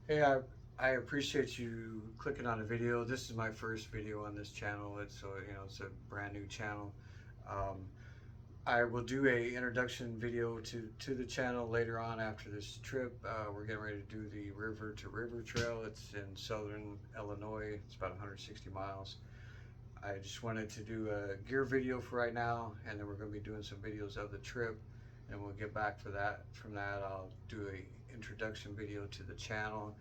Hey, I appreciate you clicking on the video. This is my first video on this channel. It's a brand new channel. Um, I will do a introduction video to the channel later on after this trip. We're getting ready to do the River to River Trail. It's in southern Illinois. It's about 160 miles. I just wanted to do a gear video for right now, and then we're going to be doing some videos of the trip, and we'll get back for that. From that, I'll do a introduction video to the channel,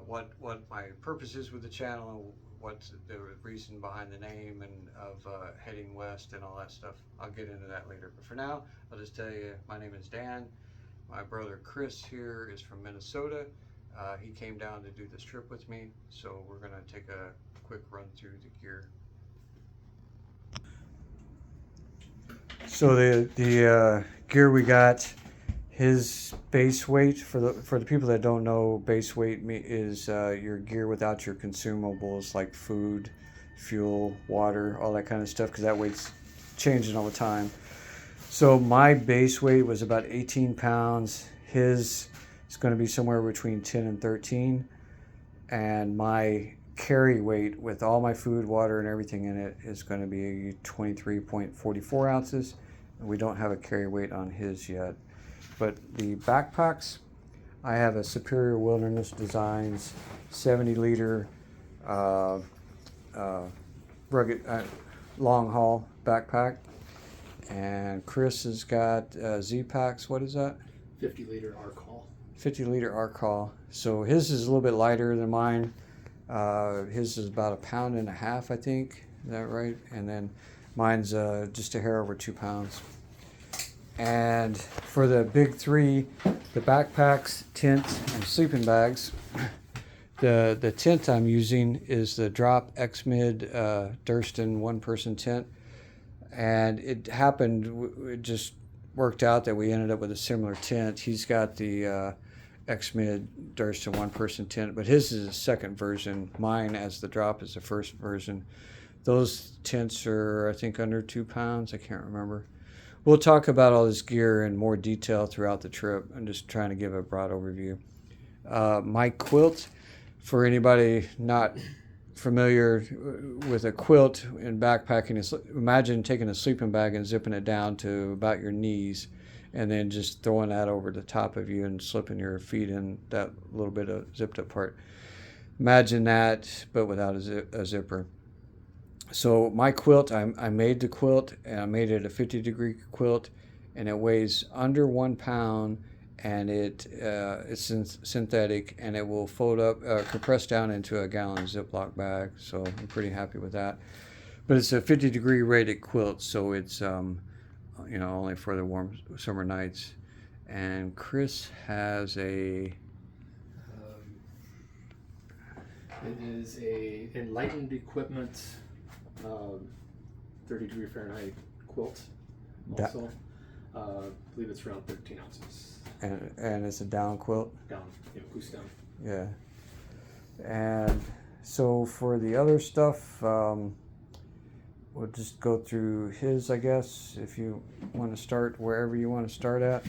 what my purpose is with the channel, what's the reason behind the name, and of heading west and all that stuff. I'll get into that later. But for now, I'll just tell you, my name is Dan. My brother Chris here is from Minnesota. He came down to do this trip with me, so we're gonna take a quick run through the gear. So the gear we got, his base weight for the people that don't know, base weight is your gear without your consumables like food, fuel, water, all that kind of stuff, because that weight's changing all the time. So my base weight was about 18 pounds. His is going to be somewhere between 10 and 13, and my carry weight with all my food, water, and everything in it is going to be 23.44 ounces. We don't have a carry weight on his yet. But the backpacks, I have a Superior Wilderness Designs 70-liter rugged long haul backpack. And Chris has got Z-Packs. What is that? 50-liter arc haul. 50-liter arc haul. So his is a little bit lighter than mine. His is about 1.5 pounds, I think. Is that right? And then mine's just a hair over 2 pounds. And for the big three, the backpacks, tent, and sleeping bags, the tent I'm using is the Drop X-Mid Durston one-person tent. And it just worked out that we ended up with a similar tent. He's got the X-Mid Durston one-person tent, but his is the second version. Mine, as the Drop, is the first version. Those tents are, I think, under 2 pounds. I can't remember. We'll talk about all this gear in more detail throughout the trip. I'm just trying to give a broad overview. My quilt, for anybody not familiar with a quilt and backpacking, is imagine taking a sleeping bag and zipping it down to about your knees, and then just throwing that over the top of you and slipping your feet in that little bit of zipped up part. Imagine that, but without a zipper. So my quilt, I made the quilt, and I made it a 50-degree quilt, and it weighs under 1 pound, and it's synthetic, and it will fold up, compress down into a gallon Ziploc bag. So I'm pretty happy with that. But it's a 50-degree rated quilt, so it's only for the warm summer nights. And Chris has It is a Enlightened Equipment 30-degree Fahrenheit quilt. Also, I believe it's around 13 ounces. And it's a down quilt. Down, goose down. Yeah. And so for the other stuff, we'll just go through his, I guess, if you want to start wherever you want to start at.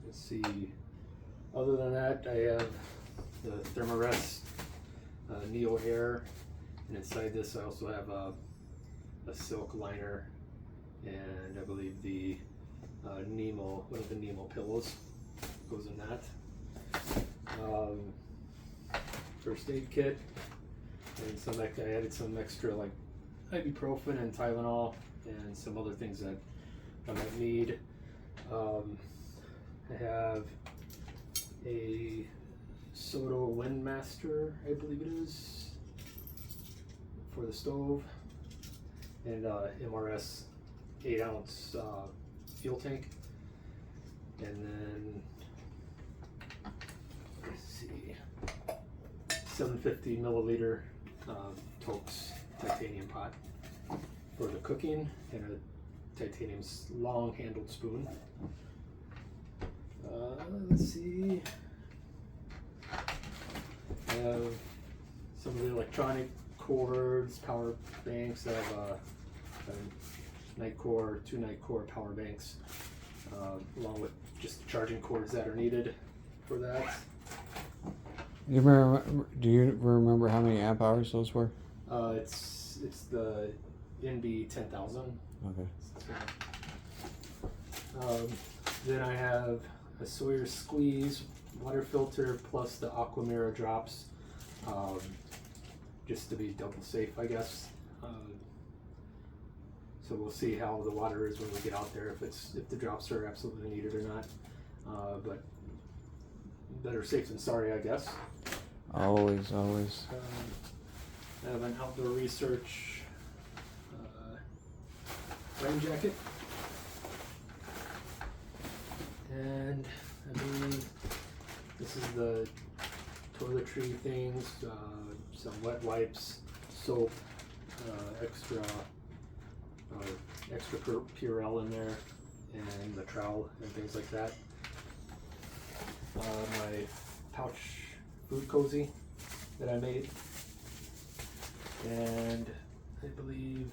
Let's see. Other than that, I have the Thermarest Neo Air, and inside this I also have a silk liner, and I believe the Nemo, one of the Nemo pillows goes in that. First aid kit, and I added some extra like ibuprofen and Tylenol and some other things that I might need. I have a Soto Windmaster, I believe it is, for the stove, and MRS 8-ounce fuel tank, and then let's see, 750 milliliter Tokes titanium pot for the cooking, and a titanium long handled spoon. Let's see. I have some of the electronic cords, power banks. I have a two Nitecore power banks. along with just the charging cords that are needed for that. You remember? Do you remember how many amp hours those were? It's the NB 10,000. Okay. Then I have a Sawyer Squeeze water filter plus the Aquamira drops, just to be double safe, I guess. So we'll see how the water is when we get out there, if the drops are absolutely needed or not. But better safe than sorry, I guess. Always. I have an outdoor research rain jacket. And I believe this is the toiletry things, some wet wipes, soap, extra Purell in there, and the trowel and things like that. My pouch food cozy that I made, and I believe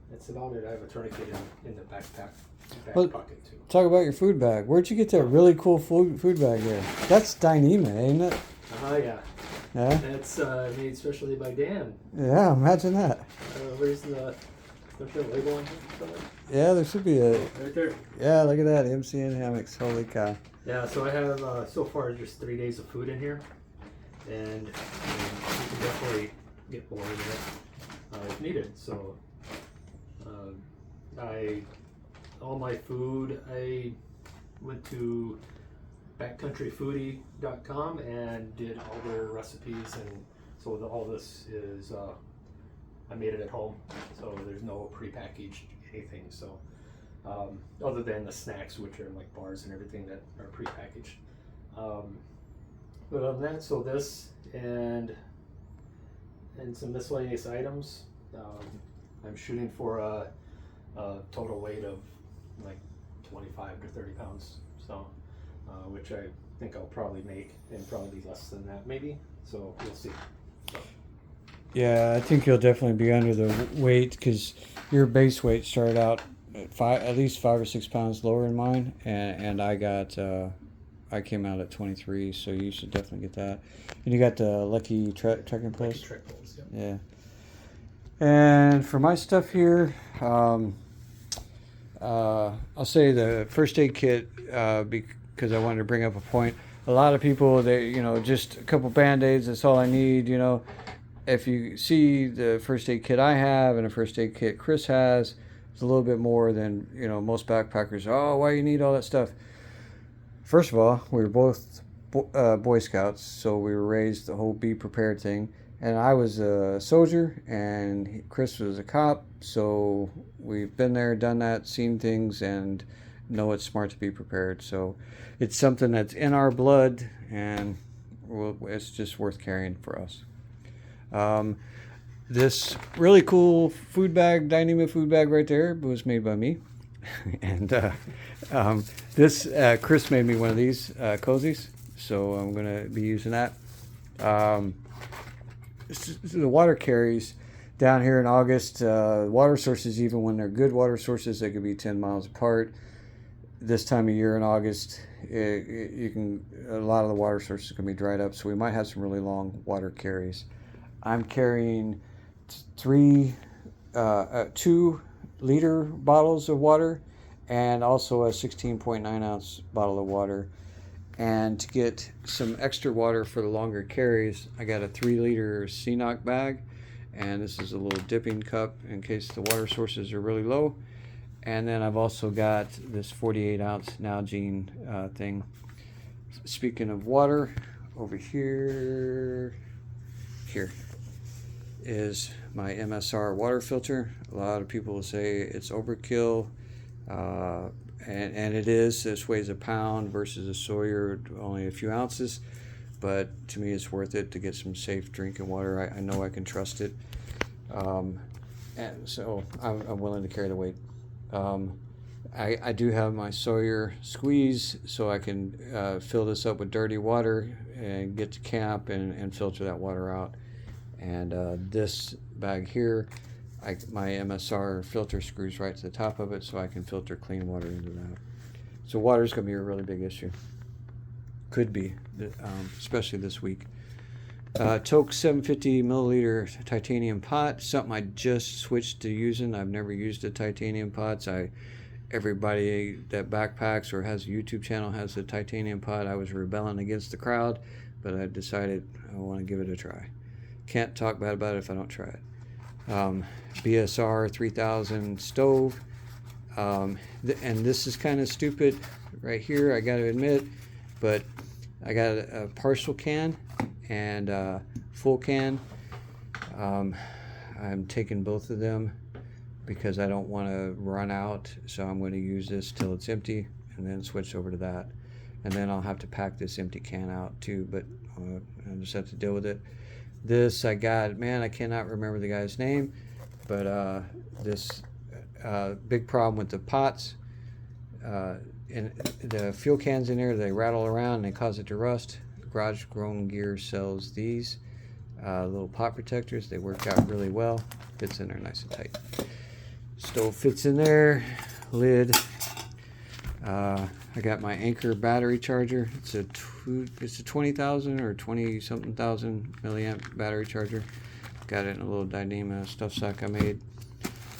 that's about it. I have a tourniquet in the back pocket too. Talk about your food bag. Where'd you get that really cool food bag there? That's Dyneema, ain't it? Yeah. Yeah? That's made specially by Dan. Yeah, imagine that. Where's the label on here somewhere? Yeah, there should be a... Right there. Yeah, look at that. MCN hammocks. Holy cow. Yeah, so I have so far just 3 days of food in here, and you can definitely get more in it if needed. So all my food, I went to backcountryfoodie.com and did all their recipes, and so all this is I made it at home, so there's no prepackaged anything. So other than the snacks, which are like bars and everything that are prepackaged. But other than that, so this and some miscellaneous items. I'm shooting for a total weight of like 25 to 30 pounds. So, which I think I'll probably make, and probably be less than that maybe. So we'll see. So. Yeah, I think you'll definitely be under the weight because your base weight started out at least 5 or 6 pounds lower than mine, and I I came out at 23, so you should definitely get that. And you got the Lucky trekking poles. Lucky trek poles, yep. Yeah. And for my stuff here, I'll say the first aid kit because I wanted to bring up a point. A lot of people, just a couple Band-Aids, that's all I need, If you see the first aid kit I have and a first aid kit Chris has, it's a little bit more than, most backpackers. Oh, why you need all that stuff? First of all, we were both Boy Scouts, so we were raised the whole be prepared thing. And I was a soldier, and Chris was a cop, so we've been there, done that, seen things, and know it's smart to be prepared. So it's something that's in our blood, and it's just worth carrying for us. This really cool food bag, Dyneema food bag right there, was made by me. And this, Chris made me one of these cozies, so I'm going to be using that. The water carries down here in August, water sources, even when they're good water sources, they could be 10 miles apart. This time of year in August, a lot of the water sources can be dried up, so we might have some really long water carries. I'm carrying 2-liter bottles of water and also a 16.9 ounce bottle of water. And to get some extra water for the longer carries, I got a 3-liter CNOC bag, and this is a little dipping cup in case the water sources are really low. And then I've also got this 48 ounce Nalgene thing. Speaking of water, over here is my MSR water filter. A lot of people will say it's overkill, and it is. This weighs a pound versus a Sawyer only a few ounces, but to me it's worth it to get some safe drinking water. I know I can trust it, and so I'm willing to carry the weight. I do have my Sawyer squeeze, so I can fill this up with dirty water and get to camp and filter that water out. And this bag here, my MSR filter screws right to the top of it, so I can filter clean water into that. So water's going to be a really big issue. Could be, especially this week. Toke 750 milliliter titanium pot, something I just switched to using. I've never used the titanium pots. Everybody that backpacks or has a YouTube channel has a titanium pot. I was rebelling against the crowd, but I decided I want to give it a try. Can't talk bad about it if I don't try it. BSR 3000 stove, and this is kind of stupid right here, I got to admit, but I got a partial can and a full can. I'm taking both of them because I don't want to run out, so I'm going to use this till it's empty and then switch over to that, and then I'll have to pack this empty can out too, but I just have to deal with it. This I got, man, I cannot remember the guy's name, but this big problem with the pots, and the fuel cans in there, they rattle around and they cause it to rust. Garage Grown Gear sells these little pot protectors. They work out really well. Fits in there nice and tight. Stove fits in there. Lid. I got my Anchor battery charger. It's a 20,000 or 20 something thousand milliamp battery charger. Got it in a little Dyneema stuff sack I made.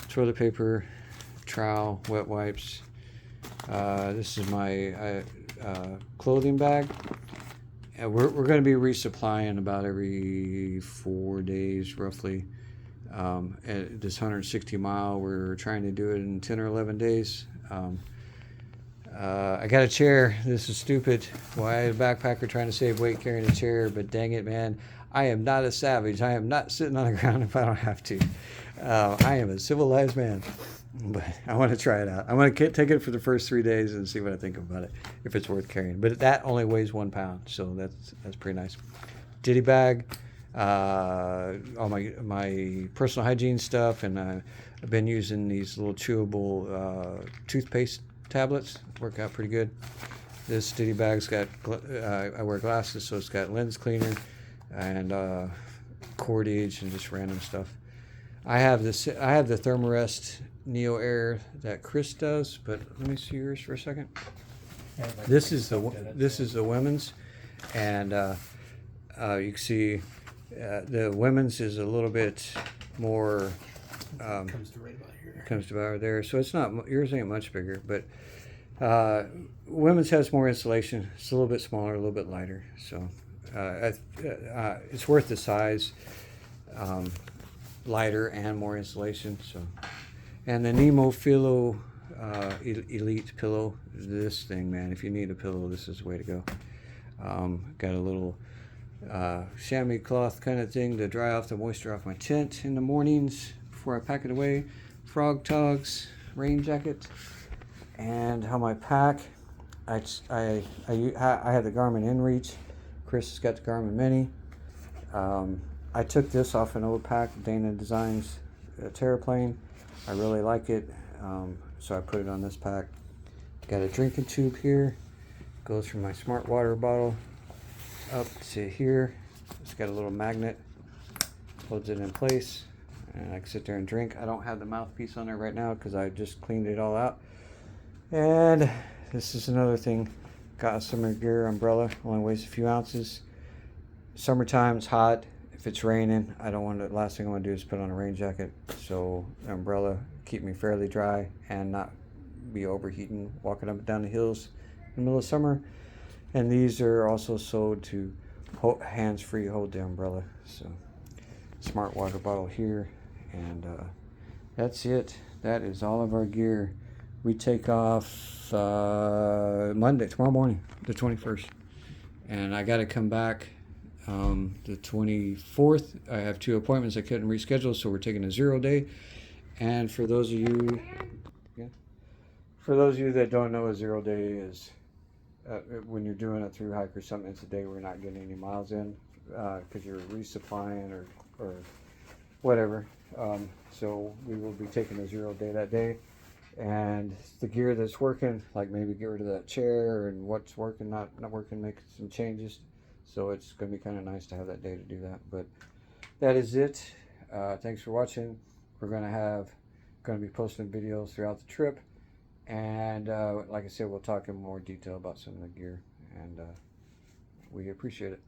Toilet paper, trowel, wet wipes. This is my clothing bag. We're going to be resupplying about every 4 days roughly. At this 160 mile, we're trying to do it in 10 or 11 days. I got a chair. This is stupid. Why a backpacker trying to save weight carrying a chair, but dang it, man. I am not a savage. I am not sitting on the ground if I don't have to. I am a civilized man. But I want to try it out. I want to take it for the first 3 days and see what I think about it, if it's worth carrying. But that only weighs 1 pound, so that's pretty nice. Ditty bag, all my personal hygiene stuff, and I've been using these little chewable toothpaste tablets. Work out pretty good. This ditty bag's got, I wear glasses, so it's got lens cleaner and cordage and just random stuff. I have the Thermarest Neo Air that Chris does, but let me see yours for a second. This is the women's, and you can see the women's is a little bit more. Comes to right about here. Comes to about there, so it's not, yours ain't much bigger, but women's has more insulation. It's a little bit smaller, a little bit lighter, so it's worth the size. Lighter and more insulation. So, and the Nemo Philo Elite pillow. This thing, man, if you need a pillow, this is the way to go. Got a little chamois cloth kind of thing to dry off the moisture off my tent in the mornings before I pack it away. Frog togs, rain jacket, and how my pack. I have the Garmin InReach. Chris has got the Garmin Mini. I took this off an old pack, Dana Designs Terraplane. I really like it, so I put it on this pack. Got a drinking tube here. Goes from my smart water bottle up to here. It's got a little magnet. Holds it in place, and I can sit there and drink. I don't have the mouthpiece on there right now because I just cleaned it all out. And this is another thing. Got a summer gear umbrella. Only weighs a few ounces. Summertime, it's hot. If it's raining, I don't want to. Last thing I want to do is put on a rain jacket. So the umbrella keep me fairly dry and not be overheating walking up and down the hills in the middle of summer. And these are also sold to hands-free hold the umbrella. So smart water bottle here, and that's it. That is all of our gear. We take off tomorrow morning, the 21st, and I got to come back. The 24th, I have 2 appointments I couldn't reschedule, so we're taking a 0 day. And for those of you that don't know, a 0 day is when you're doing a through hike or something. It's a day we're not getting any miles in because you're resupplying or whatever. So we will be taking a 0 day that day. And the gear that's working, like maybe get rid of that chair, and what's working, not working, make some changes. So it's going to be kind of nice to have that day to do that. But that is it. Thanks for watching. We're going to be posting videos throughout the trip, and like I said, we'll talk in more detail about some of the gear, and we appreciate it.